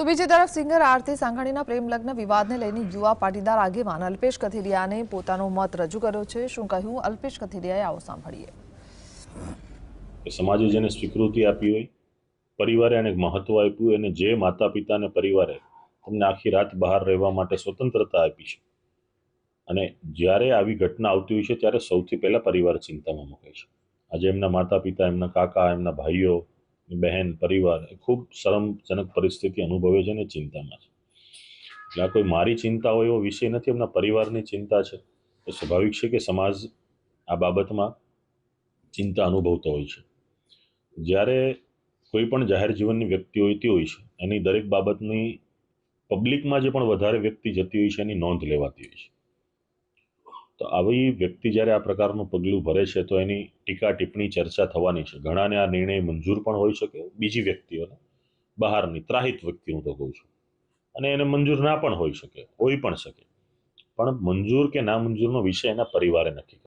તો બીજી તરફ સિંગર આરતી સાંઘાણીના પ્રેમ લગ્ન વિવાદને લઈને યુવા પાટીદાર આગેવાન અલ્પેશ કથિરિયાને પોતાનો મત રજૂ કર્યો છે। શું કહ્યું અલ્પેશ કથિરિયાએ, આવો સાંભળીએ। સમાજે જેને સ્વીકૃતિ આપી હોય, પરિવારે એને મહત્વ આપ્યું, અને જે માતા પિતા અને પરિવારે તમને આખી રાત બહાર રહેવા માટે સ્વતંત્રતા આપી છે, અને જ્યારે આવી ઘટના આવતી હોય છે ત્યારે સૌથી પહેલા પરિવાર ચિંતામાં મુકાય છે। આજે એમના માતા પિતા, એમના કાકા, એમના ભાઈઓ, બહેન, પરિવાર ખૂબ શરમજનક પરિસ્થિતિ અનુભવે છે અને ચિંતામાં છે। એટલે આ કોઈ મારી ચિંતા હોય એવો વિષય નથી, એમના પરિવારની ચિંતા છે। તો સ્વાભાવિક છે કે સમાજ આ બાબતમાં ચિંતા અનુભવતો હોય છે। જ્યારે કોઈ પણ જાહેર જીવનની વ્યક્તિ હોતી હોય છે, એની દરેક બાબતની પબ્લિકમાં જે પણ વધારે વ્યક્તિ જતી હોય છે એની નોંધ લેવાતી હોય છે। તો આવી વ્યક્તિ જ્યારે આ પ્રકારનું પગલું ભરે છે તો એની ટીકા ટિપ્પણી ચર્ચા થવાની છે। ઘણાને આ નિર્ણય મંજૂર પણ હોઈ શકે, બીજી વ્યક્તિઓને, બહારની ત્રાહિત વ્યક્તિ હું તો કહું છું, અને એને મંજૂર ના પણ હોઈ શકે, હોઈ પણ શકે, પણ મંજૂર કે ના મંજૂરનો વિષય એના પરિવારે નક્કી